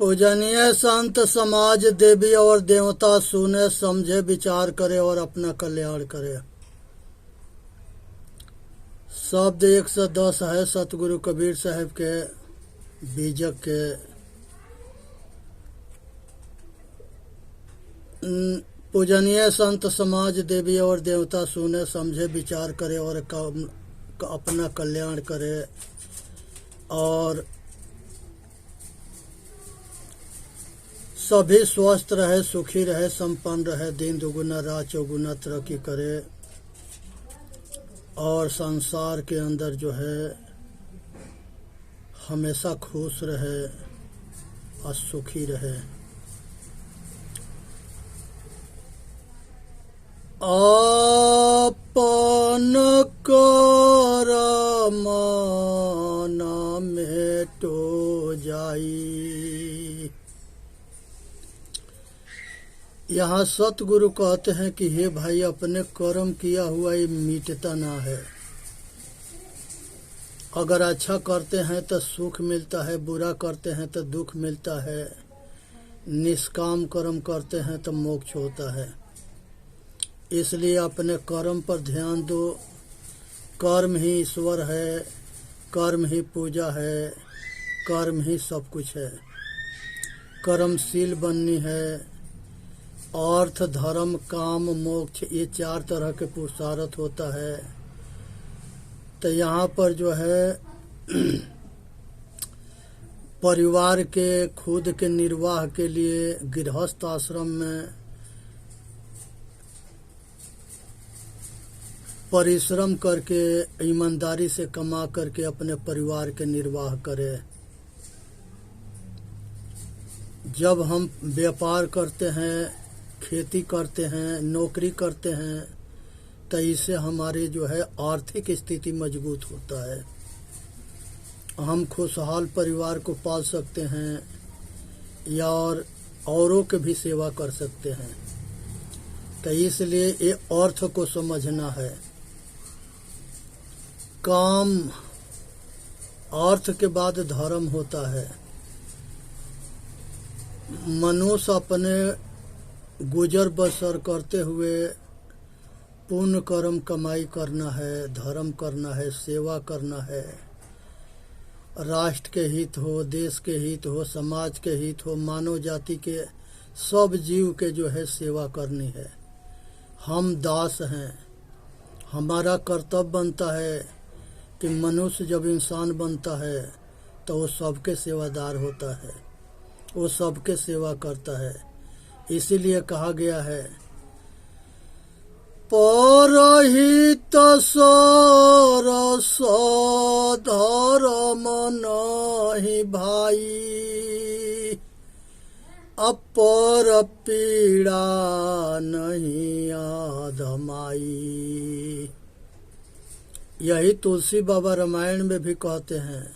पूजनीय संत समाज देवी और देवता सुने समझे विचार करे और अपना कल्याण करे। शब्द 110 है सतगुरु कबीर साहब के बीजक के। पूजनीय संत समाज देवी और देवता सुने समझे विचार करे और अपना कल्याण करे और सभी स्वस्थ रहे, सुखी रहे, संपन्न रहे, दिन दुगुना रात चौगुना तरक्की करे और संसार के अंदर जो है हमेशा खुश रहे और सुखी रहे। आपन कर्म न मेटो जाई। यहाँ सतगुरु कहते हैं कि हे भाई, अपने कर्म किया हुआ ये मिटता ना है। अगर अच्छा करते हैं तो सुख मिलता है, बुरा करते हैं तो दुख मिलता है, निष्काम कर्म करते हैं तो मोक्ष होता है। इसलिए अपने कर्म पर ध्यान दो। कर्म ही ईश्वर है, कर्म ही पूजा है, कर्म ही सब कुछ है। कर्मशील बननी है। अर्थ, धर्म, काम, मोक्ष, ये 4 तरह के पुरुषार्थ होता है। तो यहाँ पर जो है परिवार के खुद के निर्वाह के लिए गृहस्थ आश्रम में परिश्रम करके ईमानदारी से कमा करके अपने परिवार के निर्वाह करे। जब हम व्यापार करते हैं, खेती करते हैं, नौकरी करते हैं, तो इससे हमारी जो है आर्थिक स्थिति मजबूत होता है। हम खुशहाल परिवार को पाल सकते हैं या औरों के भी सेवा कर सकते हैं। तो इसलिए ये अर्थ को समझना है। काम, अर्थ के बाद धर्म होता है। मनुष्य अपने गुजर बसर करते हुए पुण्य कर्म कमाई करना है, धर्म करना है, सेवा करना है। राष्ट्र के हित हो, देश के हित हो, समाज के हित हो, मानव जाति के सब जीव के जो है सेवा करनी है। हम दास हैं। हमारा कर्तव्य बनता है कि मनुष्य जब इंसान बनता है तो वो सबके सेवादार होता है, वो सबके सेवा करता है। इसीलिए कहा गया है परहित सरस धर्म नहीं भाई, अपर पीड़ा नहीं आधमाई। यही तुलसी बाबा रामायण में भी कहते हैं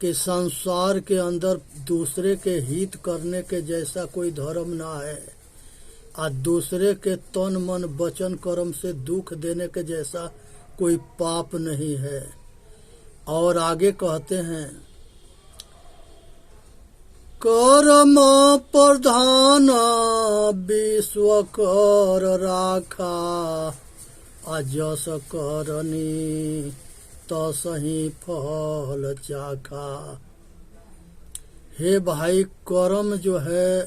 कि संसार के अंदर दूसरे के हित करने के जैसा कोई धर्म ना है और दूसरे के तन मन वचन कर्म से दुख देने के जैसा कोई पाप नहीं है। और आगे कहते हैं कर्म प्रधान विश्व कर राखा, अजस करनी तसही फल चाखा। हे भाई, कर्म जो है,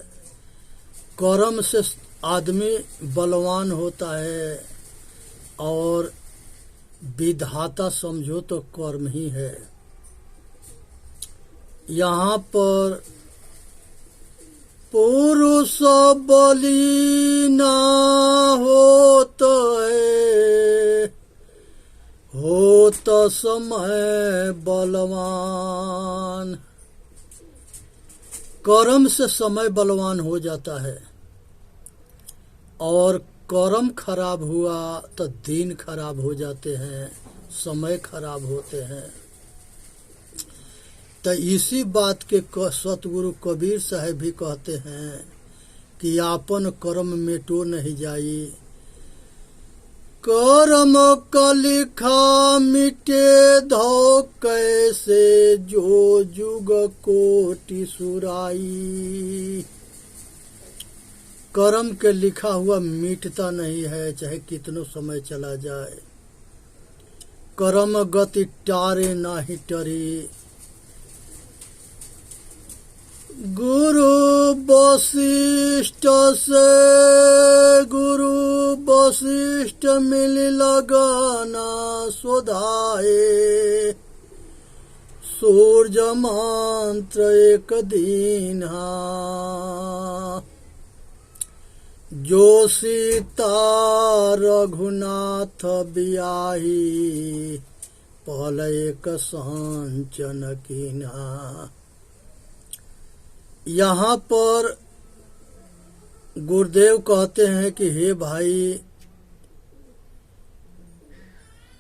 कर्म से आदमी बलवान होता है और विधाता समझो तो कर्म ही है। यहाँ पर पुरुष बलि ना होता है, होता समय बलवान। कर्म से समय बलवान हो जाता है और कर्म खराब हुआ तो दिन खराब हो जाते हैं, समय खराब होते हैं। तो इसी बात के सतगुरु कबीर साहब भी कहते हैं कि आपन कर्म मेटो नहीं जाई, कर्म का लिखा मिटे धो कैसे जो जुग कोटि सुराई। कर्म के लिखा हुआ मिटता नहीं है, चाहे कितनो समय चला जाए। कर्म गति टारे नाही टरी। गुरु वशिष्ठ मिल लगाना सोधाए। सूर्य मंत्र एक दीन्हा जो सीता रघुनाथ बियाही पहल एक संचन कीन्हा। यहाँ पर गुरुदेव कहते हैं कि हे भाई,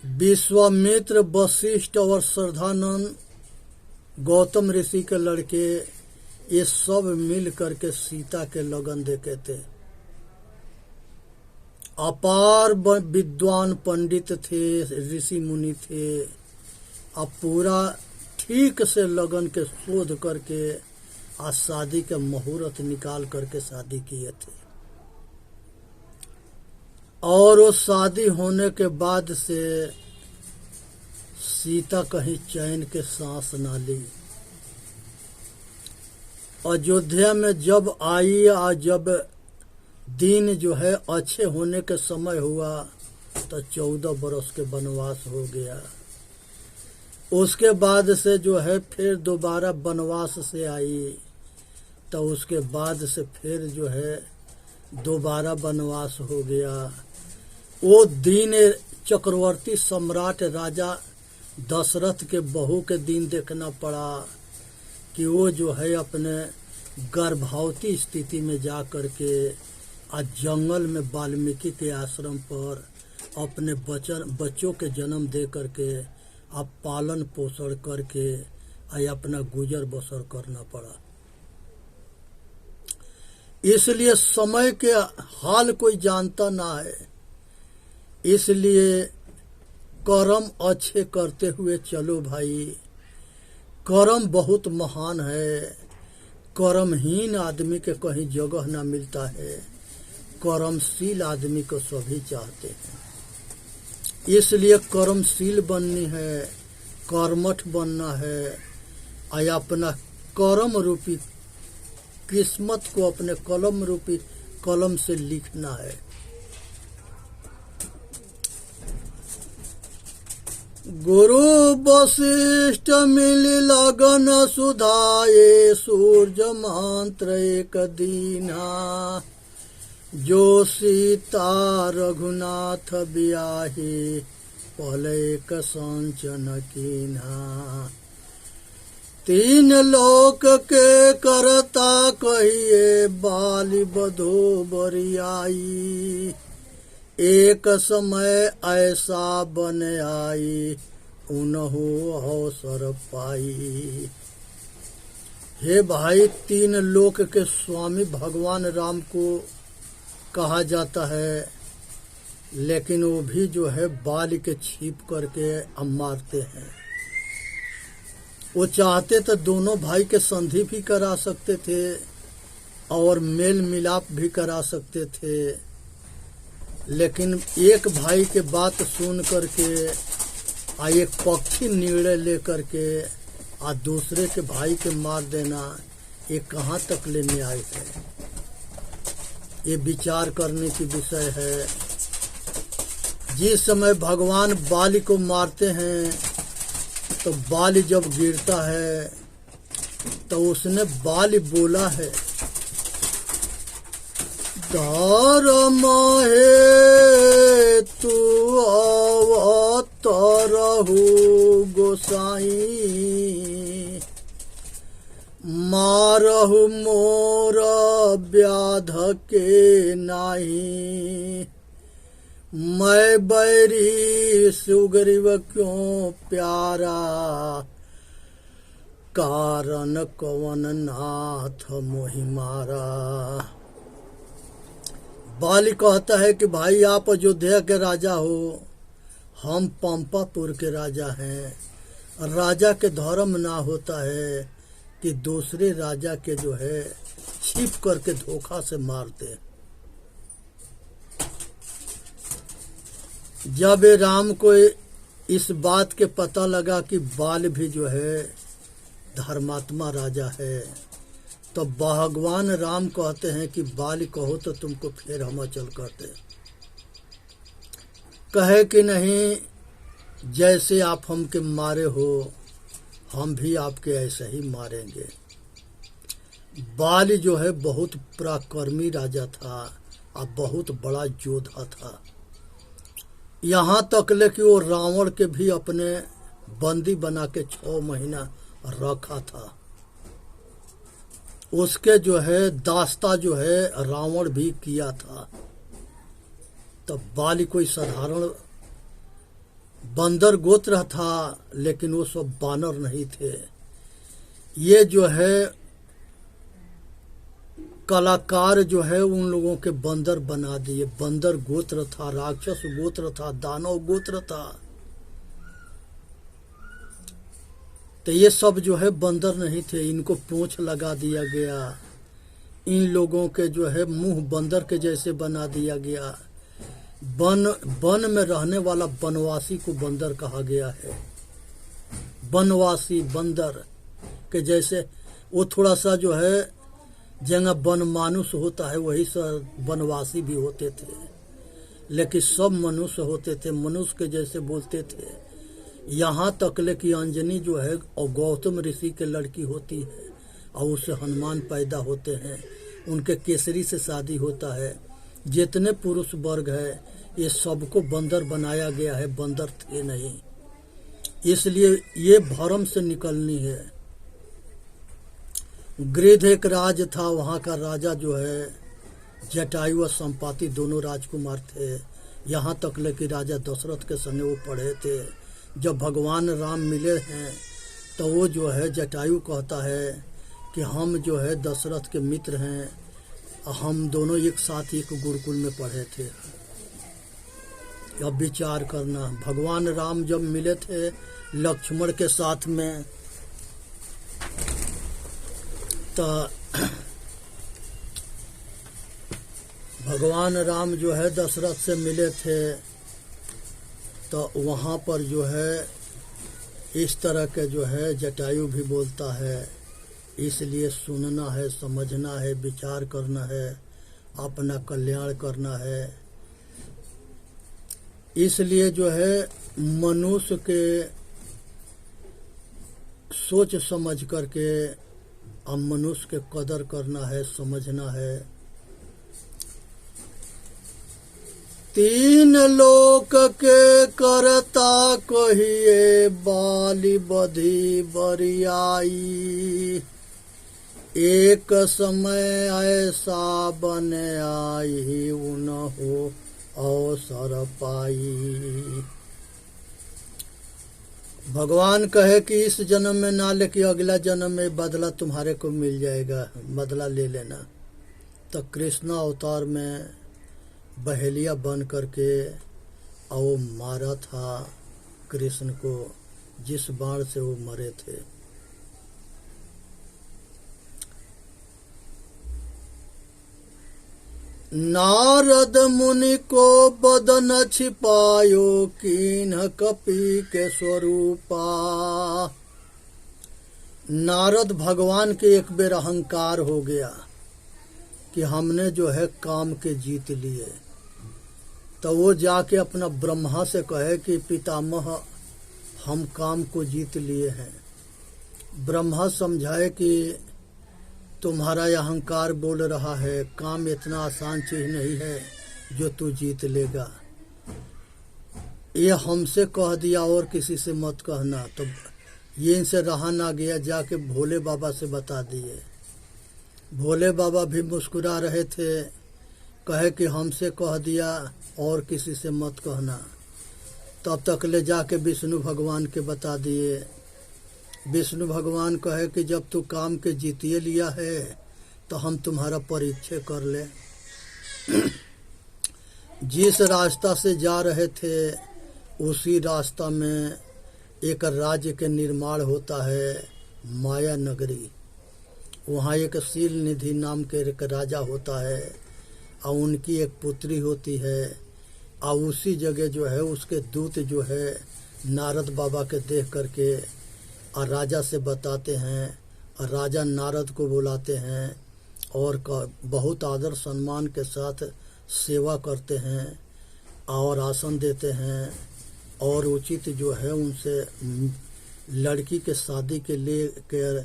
विश्वामित्र, वशिष्ठ और श्रद्धानंद, गौतम ऋषि के लड़के, ये सब मिल करके सीता के लगन देखे थे। अपार विद्वान पंडित थे, ऋषि मुनि थे। अब पूरा ठीक से लगन के शोध करके आज शादी का मुहूर्त निकाल करके शादी किए थे। और वो शादी होने के बाद से सीता कहीं चैन के सांस ना ली। अयोध्या में जब आई और जब दिन जो है अच्छे होने के समय हुआ तो 14 बरस के वनवास हो गया। उसके बाद से जो है फिर दोबारा वनवास से आई, तो उसके बाद से फिर जो है दोबारा वनवास हो गया। वो दिन चक्रवर्ती सम्राट राजा दशरथ के बहू के दिन देखना पड़ा कि वो जो है अपने गर्भवती स्थिति में जा करके आज जंगल में वाल्मीकि के आश्रम पर अपने बच्चों के जन्म दे करके अब पालन पोषण करके अपना गुजर बसर करना पड़ा। इसलिए समय के हाल कोई जानता ना है। इसलिए कर्म अच्छे करते हुए चलो भाई। कर्म बहुत महान है। कर्महीन आदमी के कहीं जगह ना मिलता है। कर्मशील आदमी को सभी चाहते हैं। इसलिए कर्मशील बननी है, कर्मठ बनना है और अपना कर्म रूपी किस्मत को अपने कलम रूपी कलम से लिखना है। गुरु वशिष्ठ मिल लगन सुधाए। सूर्य मंत्र एक दीन्हा जो सीता रघुनाथ बियाही पहले एक संचन कीन्हा। 3 लोक के करता कहिए बाली बधो बरियाई। एक समय ऐसा बन आई उन्हो अवसर पाई। हे भाई, 3 लोक के स्वामी भगवान राम को कहा जाता है, लेकिन वो भी जो है बाल के छीप करके मारते हैं। वो चाहते तो दोनों भाई के संधि भी करा सकते थे और मेल मिलाप भी करा सकते थे, लेकिन एक भाई के बात सुन करके एक पक्षी निर्णय लेकर के दूसरे के भाई के मार देना, ये कहाँ तक ले न्याय है। ये विचार करने की विषय है। जिस समय भगवान बाली को मारते हैं तो बाली जब गिरता है तो उसने बाली बोला है, धर्म हे तू अवतरहु गोसाई। मारहु मोर व्याध के नाही। मैं बैरी सुग्रीव क्यों प्यारा। कारण कवन नाथ मोहि मारा। बाली कहता है कि भाई आप अयोध्या के राजा हो, हम पंपापुर के राजा हैं। राजा के धर्म ना होता है कि दूसरे राजा के जो है छिप करके धोखा से मार दे। जब राम को इस बात के पता लगा कि बाल भी जो है धर्मात्मा राजा है, तो भगवान राम कहते हैं कि बाल कहो तो तुमको फिर हम अचल करते। कहे कि नहीं, जैसे आप हमके मारे हो हम भी आपके ऐसे ही मारेंगे। बाल जो है बहुत पराक्रमी राजा था और बहुत बड़ा योद्धा था। यहाँ तक ले कि वो रावण के भी अपने बंदी बना के 6 महीना रखा था। उसके जो है दास्ता जो है रावण भी किया था। तब बाली कोई साधारण बंदर गोत्र था, लेकिन वो सब बानर नहीं थे। ये जो है कलाकार जो है उन लोगों के बंदर बना दिए। बंदर गोत्र था, राक्षस गोत्र था, दानव गोत्र था। तो ये सब जो है बंदर नहीं थे, इनको पूंछ लगा दिया गया। इन लोगों के जो है मुंह बंदर के जैसे बना दिया गया। वन में रहने वाला वनवासी को बंदर कहा गया है। वनवासी बंदर के जैसे, वो थोड़ा सा जो है जगह वन मानुष होता है, वही सा वनवासी भी होते थे, लेकिन सब मनुष्य होते थे, मनुष्य के जैसे बोलते थे। यहाँ तक ले कि अंजनी जो है और गौतम ऋषि के लड़की होती है और उससे हनुमान पैदा होते हैं। उनके केसरी से शादी होता है। जितने पुरुष वर्ग है ये सबको बंदर बनाया गया है, बंदर थे नहीं। इसलिए ये भरम से निकलनी है। गृध एक राज था, वहाँ का राजा जो है जटायु और संपाति दोनों राजकुमार थे। यहाँ तक ले कि राजा दशरथ के संगे वो पढ़े थे। जब भगवान राम मिले हैं तो वो जो है जटायु कहता है कि हम जो है दशरथ के मित्र हैं, हम दोनों एक साथ एक गुरुकुल में पढ़े थे। अब विचार करना, भगवान राम जब मिले थे लक्ष्मण के साथ में, तो भगवान राम जो है दशरथ से मिले थे, तो वहाँ पर जो है इस तरह के जो है जटायु भी बोलता है। इसलिए सुनना है, समझना है, विचार करना है, अपना कल्याण करना है। इसलिए जो है मनुष्य के सोच समझ करके अब मनुष्य के कदर करना है, समझना है। 3 लोक के करता कहिए, बाली बधी बरियाई। एक समय ऐसा बन आई, उन्हो अवसर पाई। भगवान कहे कि इस जन्म में ना लेके अगला जन्म में बदला तुम्हारे को मिल जाएगा, बदला ले लेना। तो कृष्ण अवतार में बहेलिया बन करके और वो मारा था कृष्ण को, जिस बाण से वो मरे थे। नारद मुनि को बदन छिपायो, कीन्ह कपि के स्वरूपा। नारद भगवान के एक बेर अहंकार हो गया कि हमने जो है काम के जीत लिए। तो वो जाके अपना ब्रह्मा से कहे कि पितामह हम काम को जीत लिए हैं। ब्रह्मा समझाए कि तुम्हारा अहंकार बोल रहा है, काम इतना आसान चीज नहीं है जो तू जीत लेगा। ये हमसे कह दिया और किसी से मत कहना। तो ये इनसे रहा ना गया, जाके भोले बाबा से बता दिए। भोले बाबा भी मुस्कुरा रहे थे, कहे कि हमसे कह दिया और किसी से मत कहना। तब तक ले जाके विष्णु भगवान के बता दिए। विष्णु भगवान कहे कि जब तू काम के जीतिए लिया है तो हम तुम्हारा परीक्षा कर ले। जिस रास्ता से जा रहे थे उसी रास्ता में एक राज्य के निर्माण होता है, माया नगरी। वहाँ एक शील निधि नाम के एक राजा होता है और उनकी एक पुत्री होती है। और उसी जगह जो है उसके दूत जो है नारद बाबा के देख करके और राजा से बताते हैं, और राजा नारद को बुलाते हैं और बहुत आदर सम्मान के साथ सेवा करते हैं और आसन देते हैं और उचित जो है उनसे लड़की के शादी के लिए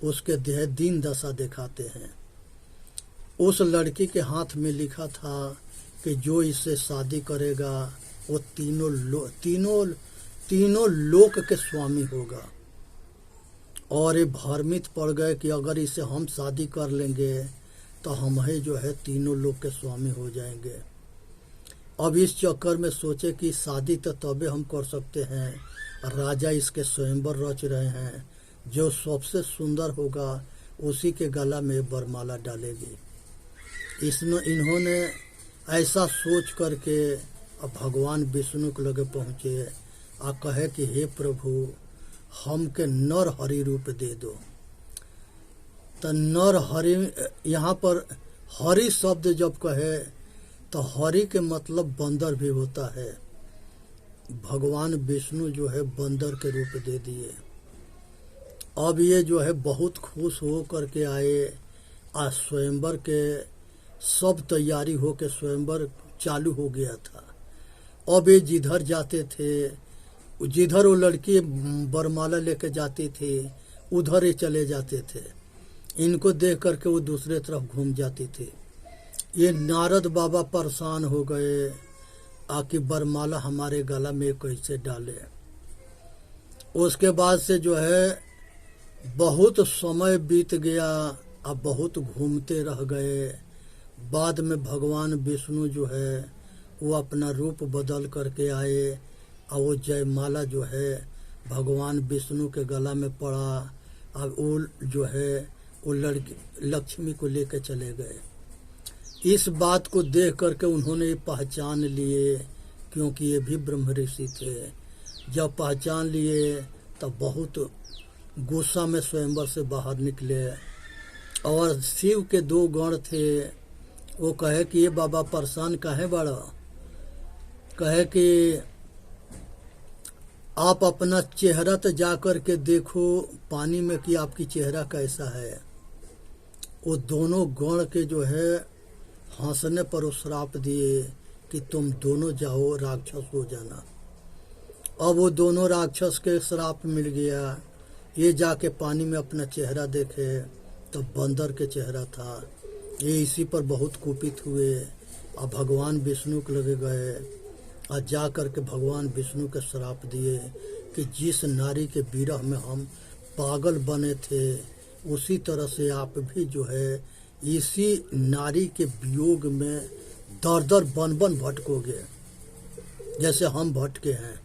उसके देह दीन दशा दिखाते हैं। उस लड़की के हाथ में लिखा था कि जो इससे शादी करेगा वो तीनों लोक के स्वामी होगा। और ये भ्रमित पड़ गए कि अगर इसे हम शादी कर लेंगे तो हम ही जो है तीनों लोक के स्वामी हो जाएंगे। अब इस चक्कर में सोचे कि शादी तो तबे हम कर सकते हैं। राजा इसके स्वयंवर रच रहे हैं, जो सबसे सुंदर होगा उसी के गला में वरमाला डालेगी। इसमें इन्होंने ऐसा सोच करके अब भगवान विष्णु के लगे पहुँचे और कहे कि हे प्रभु, हमके नर हरि रूप दे दो। तो नर हरि, यहाँ पर हरि शब्द जब कहे तो हरि के मतलब बंदर भी होता है। भगवान विष्णु जो है बंदर के रूप दे दिए। अब ये जो है बहुत खुश हो करके आए। आज स्वयंवर के सब तैयारी हो के स्वयंवर चालू हो गया था। अब ये जिधर जाते थे, जिधर वो लड़की वरमाला लेके जाती थी उधर ही चले जाते थे। इनको देख करके वो दूसरे तरफ घूम जाती थी। ये नारद बाबा परेशान हो गए आकि वरमाला हमारे गला में कैसे डाले। उसके बाद से जो है बहुत समय बीत गया, अब बहुत घूमते रह गए। बाद में भगवान विष्णु जो है वो अपना रूप बदल करके आए और वो जयमाला जो है भगवान विष्णु के गला में पड़ा। अब वो जो है वो लड़की लक्ष्मी को लेकर चले गए। इस बात को देख करके उन्होंने पहचान लिए, क्योंकि ये भी ब्रह्म ऋषि थे। जब पहचान लिए तब बहुत गुस्सा में स्वयंवर से बाहर निकले। और शिव के दो गण थे, वो कहे कि ये बाबा परेशान काहे बड़ा, कहे कि आप अपना चेहरा तो जा कर के देखो पानी में कि आपकी चेहरा कैसा है। वो दोनों गण के जो है हंसने पर वो श्राप दिए कि तुम दोनों जाओ राक्षस हो जाना। अब वो दोनों राक्षस के श्राप मिल गया। ये जाके पानी में अपना चेहरा देखे तो बंदर के चेहरा था। ये इसी पर बहुत कुपित हुए और भगवान विष्णु के लगे गए और जा कर के भगवान विष्णु के श्राप दिए कि जिस नारी के विरह में हम पागल बने थे उसी तरह से आप भी जो है इसी नारी के वियोग में दर दर बन बन भटकोगे जैसे हम भटके हैं।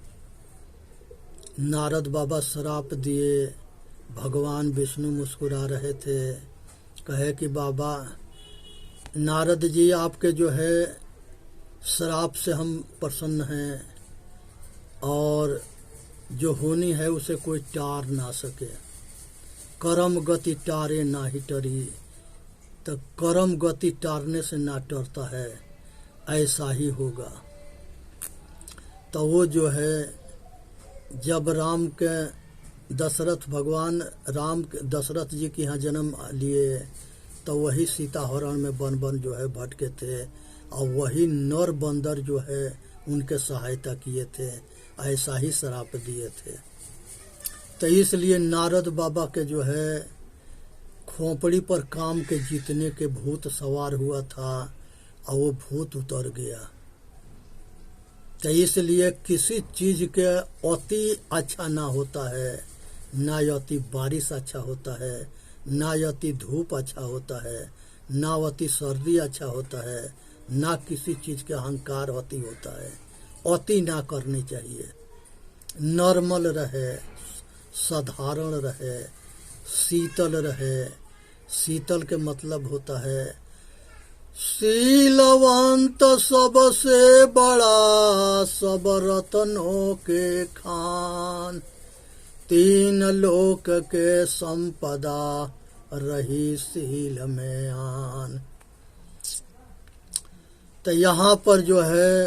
नारद बाबा श्राप दिए। भगवान विष्णु मुस्कुरा रहे थे, कहे कि बाबा नारद जी आपके जो है श्राप से हम प्रसन्न हैं और जो होनी है उसे कोई टार ना सके। कर्म गति टारे ना ही टरी, तो कर्म गति टारने से ना टरता है, ऐसा ही होगा। तो वो जो है जब राम के दशरथ भगवान राम दशरथ जी के यहाँ जन्म लिए तो वही सीता हरण में बन बन जो है भटके थे और वही नर बंदर जो है उनके सहायता किए थे, ऐसा ही श्राप दिए थे। तो इसलिए नारद बाबा के जो है खोपड़ी पर काम के जीतने के भूत सवार हुआ था और वो भूत उतर गया। तो इसलिए किसी चीज के अति अच्छा ना होता है, ना अति बारिश अच्छा होता है, ना अति धूप अच्छा होता है, ना अति सर्दी अच्छा होता है, ना किसी चीज के अहंकार अति होता है। अति ना करनी चाहिए, नॉर्मल रहे, साधारण रहे, शीतल रहे। शीतल के मतलब होता है शीलवंत सबसे बड़ा सब रत्नों के खान, तीन लोक के संपदा रही शील में आन। तो यहाँ पर जो है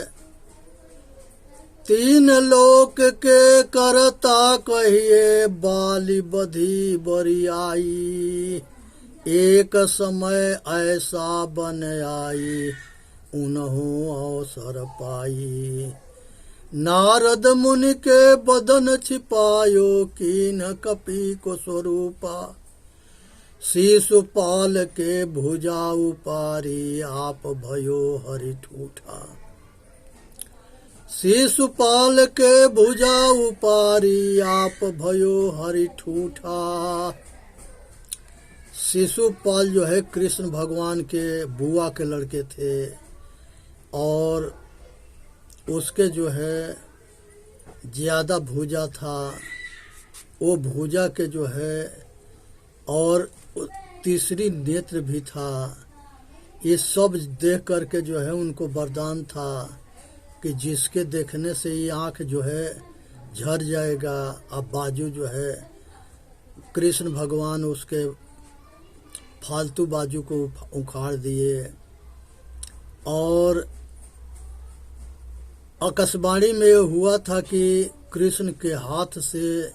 तीन लोक के करता कहिए बाली बधी बरियाई, एक समय ऐसा बन आई उन्हों अवसर पाई। नारद मुनि के बदन छिपायो कीन कपि को स्वरूपा, शिशुपाल के भुजा उपारी आप भयो हरि ठूठा। शिशुपाल के भुजा उपारी आप भयो हरि ठूठा। शिशुपाल जो है कृष्ण भगवान के बुआ के लड़के थे और उसके जो है ज़्यादा भुजा था, वो भुजा के जो है और तीसरी नेत्र भी था। ये सब देख करके जो है उनको वरदान था कि जिसके देखने से ये आँख जो है झड़ जाएगा। अब बाजू जो है कृष्ण भगवान उसके फालतू बाजू को उखाड़ दिए और आकाशवाणी में हुआ था कि कृष्ण के हाथ से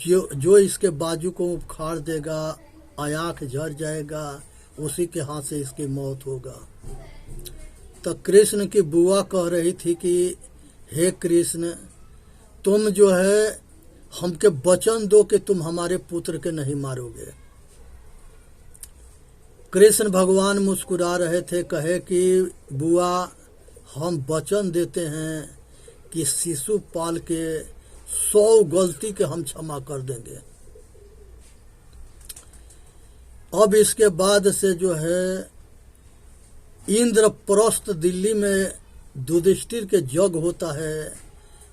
जो इसके बाजू को उखाड़ देगा, आँख झड़ जाएगा, उसी के हाथ से इसकी मौत होगा। तो कृष्ण की बुआ कह रही थी कि हे कृष्ण, तुम जो है हमके वचन दो कि तुम हमारे पुत्र के नहीं मारोगे। कृष्ण भगवान मुस्कुरा रहे थे, कहे कि बुआ हम वचन देते हैं कि शिशुपाल के 100 गलती के हम क्षमा कर देंगे। अब इसके बाद से जो है इंद्रप्रस्थ दिल्ली में युधिष्ठिर के यज्ञ होता है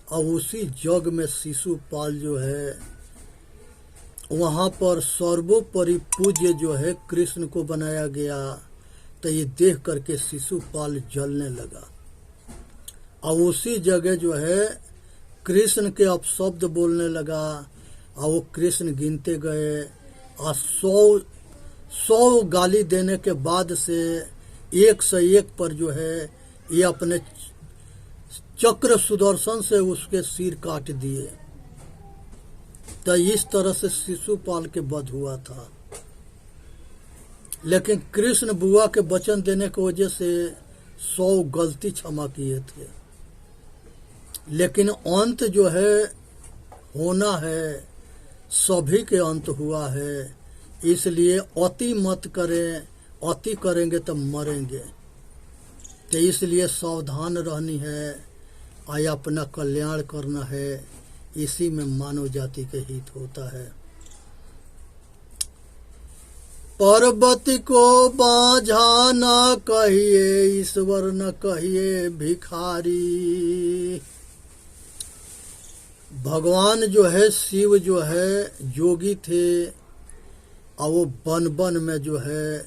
और उसी यज्ञ में शिशुपाल जो है वहाँ पर सर्वोपरि पूज्य जो है कृष्ण को बनाया गया। तो ये देख करके शिशुपाल जलने लगा और उसी जगह जो है कृष्ण के अपशब्द बोलने लगा और वो कृष्ण गिनते गए और 100 गाली देने के बाद से एक से एक पर जो है ये अपने चक्र सुदर्शन से उसके सिर काट दिए। तो इस तरह से शिशुपाल के वध हुआ था। लेकिन कृष्ण बुआ के वचन देने की वजह से 100 गलती क्षमा किए थे। लेकिन अंत जो है होना है, सभी के अंत हुआ है, इसलिए अति मत करें, अति करेंगे तो मरेंगे। तो इसलिए सावधान रहनी है और अपना कल्याण करना है, इसी में मानव जाति के हित होता है। पर्वत को बाझा न कहिए, ईश्वर न कहिए भिखारी। भगवान जो है शिव जो है योगी थे और वो वन वन में जो है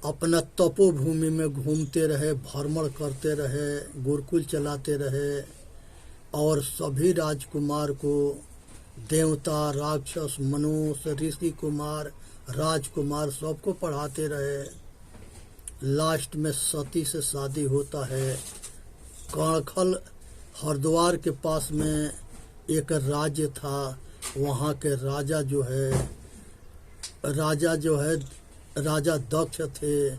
अपना तपोभूमि में घूमते रहे, भ्रमण करते रहे, गुरुकुल चलाते रहे और सभी राजकुमार को, देवता, राक्षस, मनुष्य, ऋषि कुमार, राजकुमार सबको पढ़ाते रहे। लास्ट में सती से शादी होता है। कणखल हरिद्वार के पास में एक राज्य था, वहाँ के राजा जो है राजा दक्ष थे,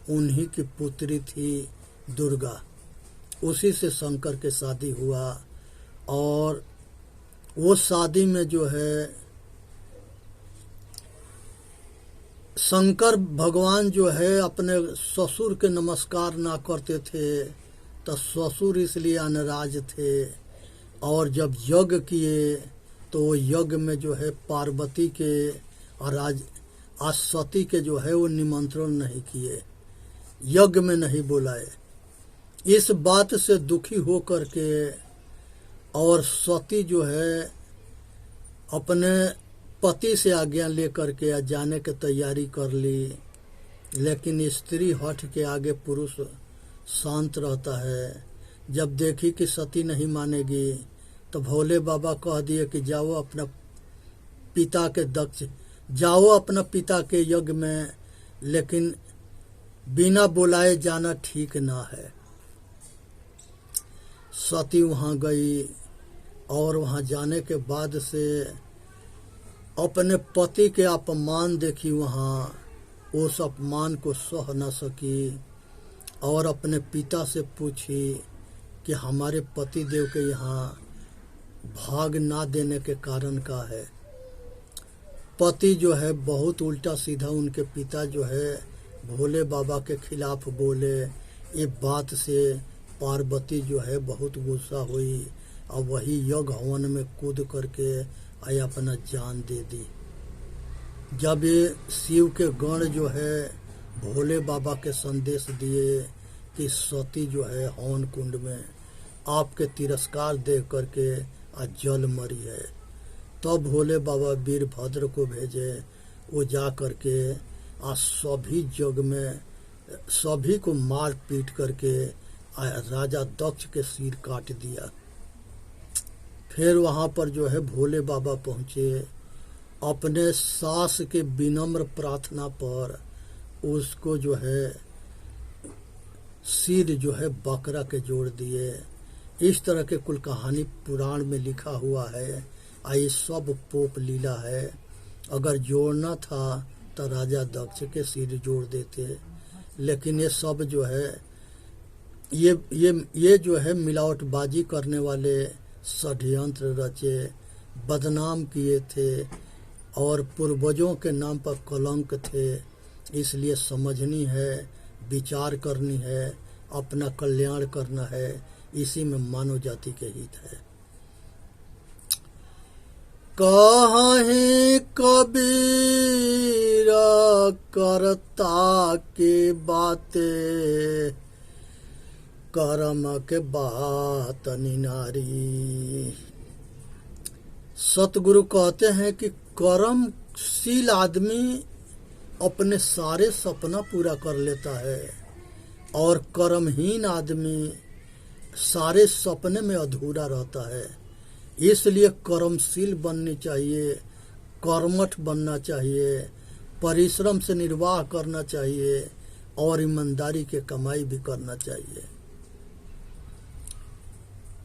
उन्हीं की पुत्री थी दुर्गा। उसी से शंकर के शादी हुआ और वो शादी में जो है शंकर भगवान जो है अपने ससुर के नमस्कार ना करते थे, तो ससुर इसलिए अनराज थे और जब यज्ञ किए तो वो यज्ञ में जो है पार्वती के और आज सती के जो है वो निमंत्रण नहीं किए, यज्ञ में नहीं बुलाए। इस बात से दुखी हो करके और सती जो है अपने पति से आज्ञा लेकर के जाने की तैयारी कर ली लेकिन स्त्री हठ के आगे पुरुष शांत रहता है। जब देखी कि सती नहीं मानेगी तो भोले बाबा कह दिए कि जाओ अपना पिता के जाओ अपना पिता के यज्ञ में, लेकिन बिना बुलाए जाना ठीक ना है। सती वहाँ गई और वहाँ जाने के बाद से अपने पति के अपमान देखी, वहाँ उस अपमान को सह न सकी और अपने पिता से पूछी कि हमारे पति देव के यहाँ भाग ना देने के कारण का है। पति जो है बहुत उल्टा सीधा उनके पिता जो है भोले बाबा के खिलाफ बोले। ये बात से पार्वती जो है बहुत गुस्सा हुई और वही यज्ञ हवन में कूद करके अपना जान दे दी। जब ये शिव के गण जो है भोले बाबा के संदेश दिए कि सती जो है हवन कुंड में आपके तिरस्कार देख करके जल मरी है, तब भोले बाबा वीरभद्र को भेजे। वो जा करके सभी जग में सभी को मार पीट करके राजा दक्ष के सिर काट दिया। फिर वहाँ पर जो है भोले बाबा पहुँचे। अपने सास के विनम्र प्रार्थना पर उसको जो है सिर जो है बकरा के जोड़ दिए। इस तरह के कुल कहानी पुराण में लिखा हुआ है। ये सब पोप लीला है। अगर जोड़ना था तो राजा दक्ष के सिर जोड़ देते, लेकिन ये सब जो है ये जो है मिलावटबाजी करने वाले षड्यंत्र रचे, बदनाम किए थे और पूर्वजों के नाम पर कलंक थे। इसलिए समझनी है, विचार करनी है, अपना कल्याण करना है। इसी में मानव जाति के हित है। कहीं कबीर करता के बातें, कर्म के बात निनारी। सतगुरु कहते हैं कि कर्मशील आदमी अपने सारे सपना पूरा कर लेता है और कर्महीन आदमी सारे सपने में अधूरा रहता है। इसलिए कर्मशील बननी चाहिए, कर्मठ बनना चाहिए, परिश्रम से निर्वाह करना चाहिए और ईमानदारी के कमाई भी करना चाहिए।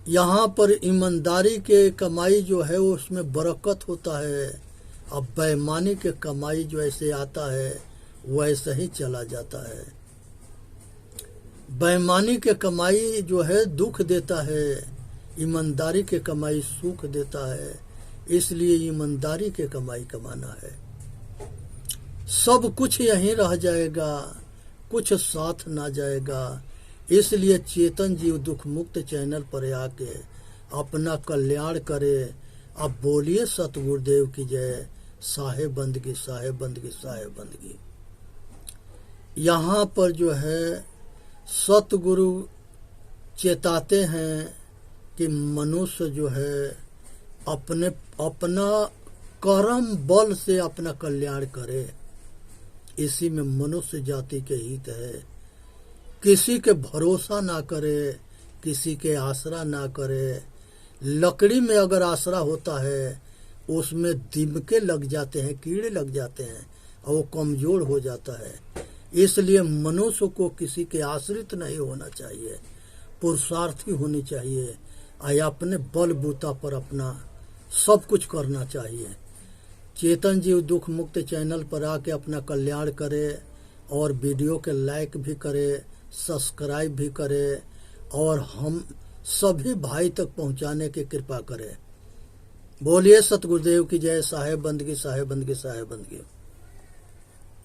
यहाँ पर ईमानदारी के कमाई जो है उसमें बरकत होता है। अब बेईमानी के कमाई जो ऐसे आता है वैसे ही चला जाता है। बेईमानी के कमाई जो है दुख देता है, ईमानदारी के कमाई सुख देता है। इसलिए ईमानदारी के कमाई कमाना है। सब कुछ यहीं रह जाएगा, कुछ साथ ना जाएगा। इसलिए चेतन जीव दुख मुक्त चैनल पर आके अपना कल्याण करे। अब बोलिए सतगुरुदेव की जय। साहेब बंदगी, साहेब बंदगी, साहेब बंदगी। यहाँ पर जो है सतगुरु चेताते हैं कि मनुष्य जो है अपना कर्म बल से अपना कल्याण करे। इसी में मनुष्य जाति के हित है। किसी के भरोसा ना करे, किसी के आसरा ना करे। लकड़ी में अगर आसरा होता है उसमें दिमके लग जाते हैं, कीड़े लग जाते हैं और वो कमजोर हो जाता है। इसलिए मनुष्य को किसी के आश्रित नहीं होना चाहिए, पुरुषार्थी होनी चाहिए और अपने बलबूता पर अपना सब कुछ करना चाहिए। चेतन जीव दुख मुक्त चैनल पर आके अपना कल्याण करे और वीडियो के लाइक भी करे, सब्सक्राइब भी करे और हम सभी भाई तक पहुंचाने की कृपा करे। बोलिए सतगुरुदेव की जय। साहेब बंदगी, साहेब बंदगी, साहेब बंदगी।